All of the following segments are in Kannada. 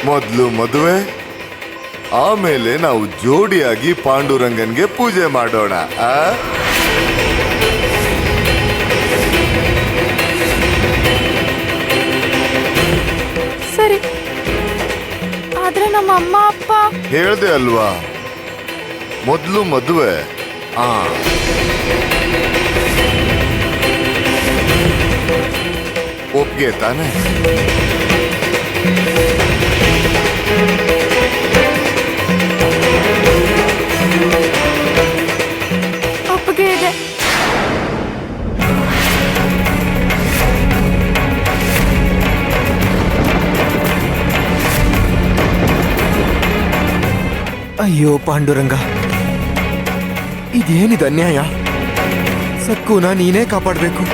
ಮೊದಲು ಮದುವೆ, ಆಮೇಲೆ ನಾವು ಜೋಡಿಯಾಗಿ ಪಾಂಡುರಂಗನ್ಗೆ ಪೂಜೆ ಮಾಡೋಣ. ಸರಿ, ಆದ್ರೆ ನಮ್ಮ ಅಮ್ಮ ಅಪ್ಪ ಹೇಳ್ದೆ ಅಲ್ವಾ, ಮೊದಲು ಮದುವೆ. ಒಪ್ಗೆ ತಾನೆ? ಒಪ್ಪಿಗೆ ಇದೆ. ಅಯ್ಯೋ ಪಾಂಡುರಂಗ, ಇದೇನಿದೆ ಅನ್ಯಾಯ? ಸಕ್ಕುನ ನೀನೇ ಕಾಪಾಡ್ಬೇಕು.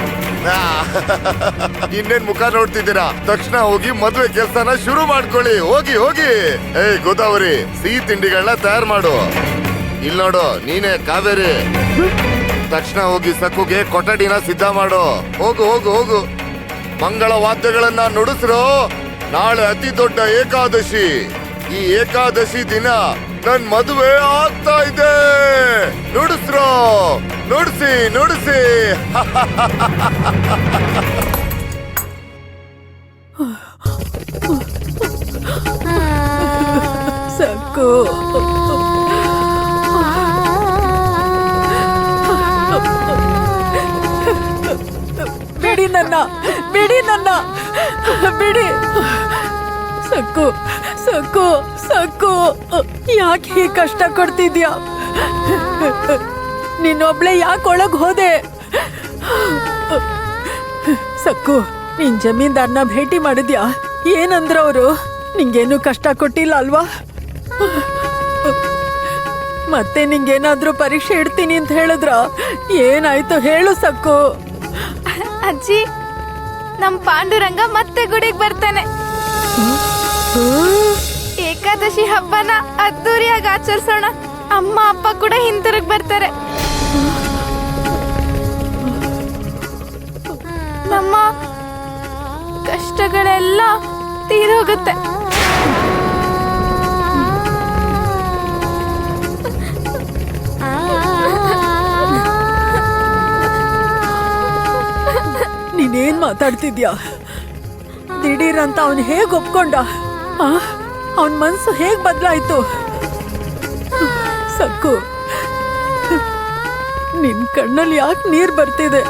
ಇನ್ನೇನ್ ಮುಖ ನೋಡ್ತಿದ್ದೀರಾ? ತಕ್ಷಣ ಹೋಗಿ ಮದ್ವೆ ಕೆಲ್ಸನ ಶುರು ಮಾಡ್ಕೊಳ್ಳಿ. ಹೋಗಿ ಹೋಗಿ. ಏಯ್ ಗೋದಾವರಿ, ಸಿಹಿ ತಿಂಡಿಗಳನ್ನ ತಯಾರು ಮಾಡು. ಇಲ್ ನೋಡು, ನೀನೇ ಕಾವೇರಿ, ತಕ್ಷಣ ಹೋಗಿ ಸಕ್ಕುಗೆ ಕೊಠಡಿನ ಸಿದ್ಧ ಮಾಡು. ಹೋಗು ಹೋಗು ಹೋಗು. ಮಂಗಳ ವಾದ್ಯಗಳನ್ನ ನುಡಿಸ್ರು. ನಾಳೆ ಅತಿ ದೊಡ್ಡ ಏಕಾದಶಿ. ಈ ಏಕಾದಶಿ ದಿನ ನನ್ ಮದುವೆ ಆಗ್ತಾ ಇದೆ. ನುಡಿಸ್ರು, ನುಡಿಸಿ ನುಡಿಸಿ. ಸಕ್ಕು, ಬಿಡಿ ನನ್ನ, ಬಿಡಿ ನನ್ನ, ಬಿಡಿ. ಸಕ್ಕು, ಸಕ್ಕು, ಸಕ್ಕು, ಯಾಕೆ ಹೀಗೆ ಕಷ್ಟ ಕೊಡ್ತಿದ್ಯಾ? ನೀನೊಬ್ಳೆ ಯಾಕೆ ಒಳಗ್ ಹೋದೆ? ಸಕ್ಕು, ನೀನ್ ಜಮೀನ್ದಾರ್ನ ಭೇಟಿ ಮಾಡಿದ್ಯಾ? ಏನಂದ್ರ ಅವರು? ನಿಂಗೇನು ಕಷ್ಟ ಕೊಟ್ಟಿಲ್ಲ ಅಲ್ವಾ? ಮತ್ತೆ ನಿಂಗೇನಾದ್ರೂ ಪರೀಕ್ಷೆ ಇಡ್ತೀನಿ ಅಂತ ಹೇಳಿದ್ರ? ಏನಾಯ್ತು ಹೇಳು ಸಕ್ಕು. ಅಜ್ಜಿ, ನಮ್ ಪಾಂಡುರಂಗ ಮತ್ತೆ ಗುಡಿಗೆ ಬರ್ತಾನೆ. ಏಕಾದಶಿ ಹಬ್ಬನ ಅದ್ದೂರಿಯಾಗಿ ಆಚರಿಸೋಣ. ಅಮ್ಮ ಅಪ್ಪ ಕೂಡ ಹಿಂತಿರುಗಿ ಬರ್ತಾರೆ. ನಮ್ಮ ಕಷ್ಟಗಳೆಲ್ಲ ತೀರೋಗುತ್ತೆ. ನೀನೇನ್ ಮಾತಾಡ್ತಿದ್ಯಾ? ದಿಢೀರ್ ಅಂತ ಅವನ್ ಹೇಗ್ ಒಪ್ಕೊಂಡ? ಅವನ್ ಮನ್ಸು ಹೇಗ್ ಬದ್ಲಾಯ್ತು? ಸಕ್ಕು, ನಿನ್ ಕಣ್ಣಲ್ಲಿ ಯಾಕೆ ನೀರ್ ಬರ್ತಿದೆ?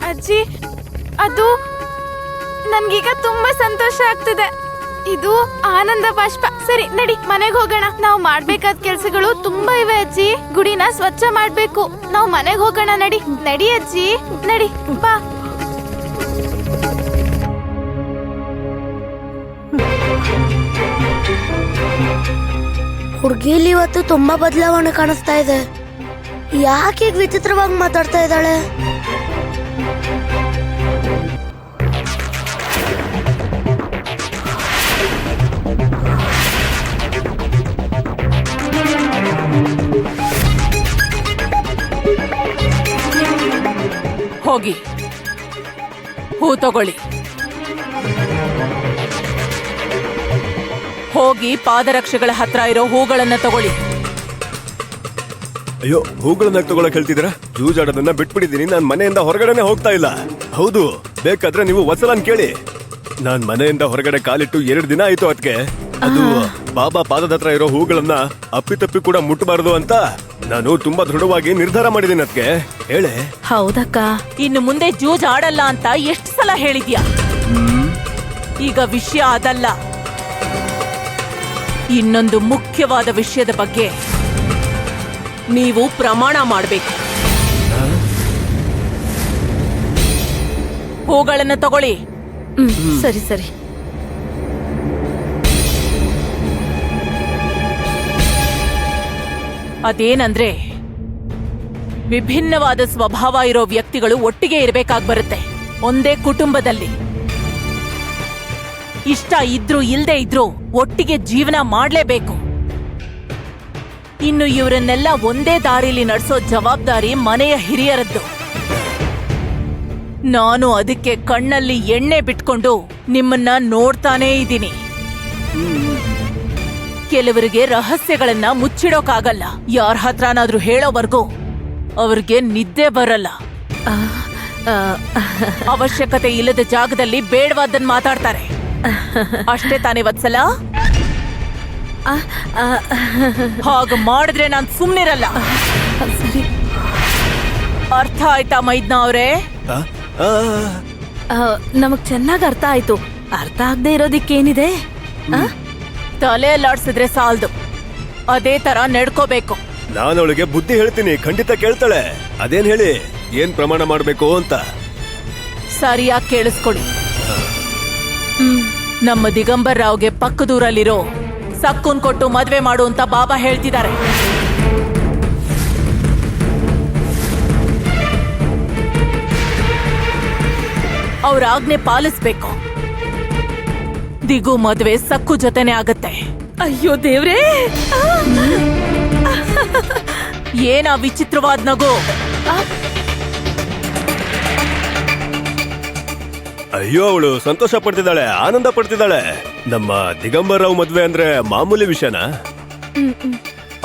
ಅಜ್ಜಿ, ಅದು ನನ್ಗೀಗ ತುಂಬಾ ಸಂತೋಷ ಆಗ್ತಿದೆ. ಇದು ಆನಂದ ಬಾಷ್ಪ. ಸರಿ ನಡಿ, ಮನೆಗೆ ಹೋಗೋಣ. ನಾವು ಮಾಡ್ಬೇಕಾದ ಕೆಲ್ಸಗಳು ತುಂಬಾ ಇವೆ ಅಜ್ಜಿ. ಗುಡಿನ ಸ್ವಚ್ಛ ಮಾಡ್ಬೇಕು. ನಾವು ಮನೆಗೆ ಹೋಗೋಣ. ನಡಿ ನಡಿ ಅಜ್ಜಿ, ನಡಿ ಬಾ. ಹುಡ್ಗಿಲಿ ಇವತ್ತು ತುಂಬಾ ಬದಲಾವಣೆ ಕಾಣಿಸ್ತಾ ಇದೆ. ಯಾಕೆ ವಿಚಿತ್ರವಾಗಿ ಮಾತಾಡ್ತಾ ಇದ್ದಾಳೆ? ಹೋಗಿ ಹೂ ತಗೊಳ್ಳಿ. ಹೋಗಿ ಪಾದರಕ್ಷೆಗಳ ಹತ್ರ ಇರೋ ಹೂಗಳನ್ನ ತಗೊಳ್ಳಿ. ಅಯ್ಯೋ, ಹೂಗಳನ್ನ ತಗೊಳಕ್ ಹೇಳ್ತಿದ್ದೀರಾ? ಜೂಜಾಡೋದನ್ನ ಬಿಟ್ಬಿಟ್ಟಿದ್ದೀನಿ. ನಾನ್ ಮನೆಯಿಂದ ಹೊರಗಡೆನೆ ಹೋಗ್ತಾ ಇಲ್ಲ. ಹೌದು, ಬೇಕಾದ್ರೆ ನೀವು ವತ್ಸಲಾನ್ ಕೇಳಿ. ನಾನ್ ಮನೆಯಿಂದ ಹೊರಗಡೆ ಕಾಲಿಟ್ಟು 2 ದಿನ ಆಯ್ತು. ಅದಕ್ಕೆ ಅದು ಬಾಬಾ ಪಾದದ ಹತ್ರ ಇರೋ ಹೂಗಳನ್ನ ಅಪ್ಪಿತಪ್ಪಿ ಕೂಡ ಮುಟ್ಟಬಾರದು ಅಂತ ನಾನು ತುಂಬಾ ದೃಢವಾಗಿ ನಿರ್ಧಾರ ಮಾಡಿದ್ದೀನಿ. ಅದಕ್ಕೆ ಹೇಳೆ. ಹೌದಕ್ಕ, ಇನ್ನು ಮುಂದೆ ಜೂಜ್ ಆಡಲ್ಲ ಅಂತ ಎಷ್ಟು ಸಲ ಹೇಳಿದ್ಯಾ? ಈಗ ವಿಷಯ ಅದಲ್ಲ. ಇನ್ನೊಂದು ಮುಖ್ಯವಾದ ವಿಷಯದ ಬಗ್ಗೆ ನೀವು ಪ್ರಮಾಣ ಮಾಡಬೇಕು. ಹೂಗಳನ್ನ ತಗೊಳ್ಳಿ. ಸರಿ ಸರಿ. ಅದೇನಂದ್ರೆ, ವಿಭಿನ್ನವಾದ ಸ್ವಭಾವ ಇರೋ ವ್ಯಕ್ತಿಗಳು ಒಟ್ಟಿಗೆ ಇರಬೇಕಾಗಿ ಬರುತ್ತೆ ಒಂದೇ ಕುಟುಂಬದಲ್ಲಿ. ಇಷ್ಟ ಇದ್ರೂ ಇಲ್ದೇ ಇದ್ರೂ ಒಟ್ಟಿಗೆ ಜೀವನ ಮಾಡ್ಲೇಬೇಕು. ಇನ್ನು ಇವರನ್ನೆಲ್ಲ ಒಂದೇ ದಾರಿಲಿ ನಡೆಸೋ ಜವಾಬ್ದಾರಿ ಮನೆಯ ಹಿರಿಯರದ್ದು. ನಾನು ಅದಕ್ಕೆ ಕಣ್ಣಲ್ಲಿ ಎಣ್ಣೆ ಬಿಟ್ಕೊಂಡು ನಿಮ್ಮನ್ನ ನೋಡ್ತಾನೇ ಇದ್ದೀನಿ. ಕೆಲವರಿಗೆ ರಹಸ್ಯಗಳನ್ನ ಮುಚ್ಚಿಡೋಕಾಗಲ್ಲ. ಯಾರ ಹತ್ರನಾದ್ರೂ ಹೇಳೋವರ್ಗೂ ಅವ್ರಿಗೆ ನಿದ್ದೆ ಬರಲ್ಲ. ಅವಶ್ಯಕತೆ ಇಲ್ಲದ ಜಾಗದಲ್ಲಿ ಬೇಡವಾದ್ದನ್ ಮಾತಾಡ್ತಾರೆ. ಅಷ್ಟೇ ತಾನೇ ವತ್ಸಲ? ಹಾಗ ಮಾಡಿದ್ರೆ ನಾನ್ ಸುಮ್ನಿರಲ್ಲ. ಸರಿ. ಅರ್ಥ ಆಯ್ತಾ ಮೈದ್ನ ಅವ್ರೆ? ನಮಗ್ ಚೆನ್ನಾಗ್ ಅರ್ಥ ಆಯ್ತು. ಅರ್ಥ ಆಗದೆ ಇರೋದಿಕ್ಕೇನಿದೆ? ತಲೆಯಲ್ಲಾಡ್ಸಿದ್ರೆ ಸಾಲ್ದು, ಅದೇ ತರ ನಡ್ಕೋಬೇಕು. ನಾನು ಅವಳಿಗೆ ಬುದ್ಧಿ ಹೇಳ್ತೀನಿ, ಖಂಡಿತ ಕೇಳ್ತಾಳೆ. ಅದೇನ್ ಹೇಳಿ, ಏನ್ ಪ್ರಮಾಣ ಮಾಡ್ಬೇಕು ಅಂತ? ಸರಿಯಾಗಿ ಕೇಳಿಸ್ಕೊಡಿ. ನಮ್ಮ ದಿಗಂಬರ್ ರಾವ್ಗೆ ಪಕ್ಕದೂರಲ್ಲಿರೋ ಸಕ್ಕುನ್ ಕೊಟ್ಟು ಮದ್ವೆ ಮಾಡು ಅಂತ ಬಾಬಾ ಹೇಳ್ತಿದ್ದಾರೆ. ಅವ್ರ ಆಜ್ಞೆ ಪಾಲಿಸ್ಬೇಕು. ದಿಗು ಮದ್ವೆ ಸಕ್ಕು ಜೊತೆನೆ ಆಗತ್ತೆ. ಅಯ್ಯೋ ದೇವ್ರೇ! ಏನ ವಿಚಿತ್ರವಾದ ನಗು? ಅಯ್ಯೋ, ಅವಳು ಸಂತೋಷ ಪಡ್ತಿದ್ದಾಳೆ, ಆನಂದ ಪಡ್ತಿದ್ದಾಳೆ. ನಮ್ಮ ದಿಗಂಬರ್ ರಾವ್ ಮದ್ವೆ ಅಂದ್ರೆ ಮಾಮೂಲಿ ವಿಷಯನಾ?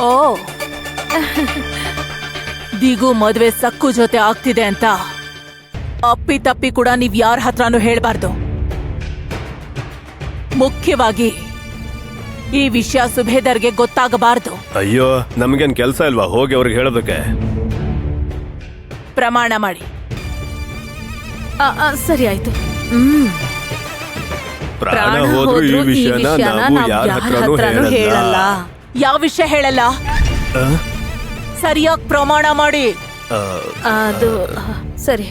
ಓ, ದಿಗು ಮದ್ವೆ ಸಕ್ಕು ಜೊತೆ ಆಗ್ತಿದೆ ಅಂತ ಅಪ್ಪಿ ತಪ್ಪಿ ಕೂಡ ನೀವ್ ಯಾರ ಹತ್ರನೂ ಹೇಳ್ಬಾರ್ದು. ಮುಖ್ಯವಾಗಿ ಈ ವಿಷಯ ಸುಬೇದರ್ಗೆ ಗೊತ್ತಾಗಬಾರ್ದು. ಅಯ್ಯೋ, ನಮ್ಗೇನ್ ಕೆಲ್ಸ ಇಲ್ವಾ ಹೋಗಿ ಅವ್ರಿಗೆ ಹೇಳೋದಕ್ಕೆ? ಪ್ರಮಾಣ ಮಾಡಿ. ಸರಿ ಆಯ್ತು. ಪ್ರಾಣ ಹೋದ್ರು ಈ ವಿಷಯನ ನಾವು ಯಾರ ಹತ್ರನೂ ಹೇಳಲ್ಲ. ಯಾವ ವಿಷಯ ಹೇಳಲ್ಲ? ಸರಿಯಾಗಿ ಪ್ರಮಾಣ ಮಾಡಿ. ಅದು ಸರಿ.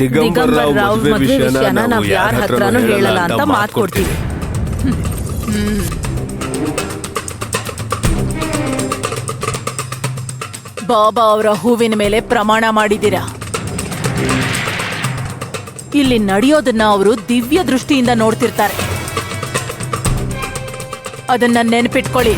ದಿಗಂಬರ್ ರಾವ್ ಮದ್ವೆ ವಿಷಯನ ನಾವು ಯಾರ ಹತ್ರನೂ ಹೇಳಲ್ಲ ಅಂತ ಮಾತು ಕೊಡ್ತೀವಿ. ಬಾಬಾ ಅವರ ಹೂವಿನ ಮೇಲೆ ಪ್ರಮಾಣ ಮಾಡಿದ್ದೀರಾ. ಇಲ್ಲಿ ನಡೆಯೋದನ್ನ ಅವರು ದಿವ್ಯ ದೃಷ್ಟಿಯಿಂದ ನೋಡ್ತಿರ್ತಾರೆ. ಅದನ್ನ ನೆನಪಿಟ್ಕೊಳ್ಳಿ.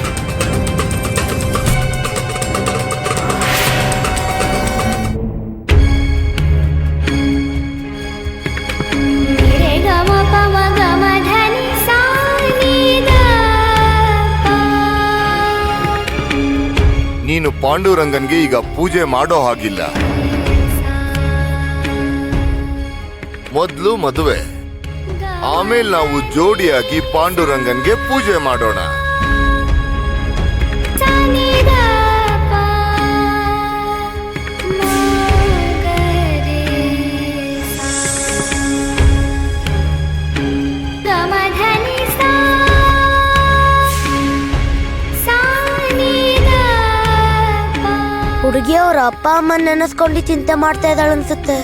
ನೀನು ಪಾಂಡುರಂಗನ್ಗೆ ಈಗ ಪೂಜೆ ಮಾಡೋ ಹಾಗಿಲ್ಲ. ಮೊದ್ಲು ಮದುವೆ, ಆಮೇಲೆ ನಾವು ಜೋಡಿಯಾಗಿ ಪಾಂಡುರಂಗನ್ಗೆ ಪೂಜೆ ಮಾಡೋಣ. ಹುಡುಗಿ ಅವ್ರ ಅಪ್ಪ ಅಮ್ಮ ನೆನೆಸ್ಕೊಂಡು ಚಿಂತೆ ಮಾಡ್ತಾ ಇದ್ದಾಳ ಅನ್ಸುತ್ತೆ.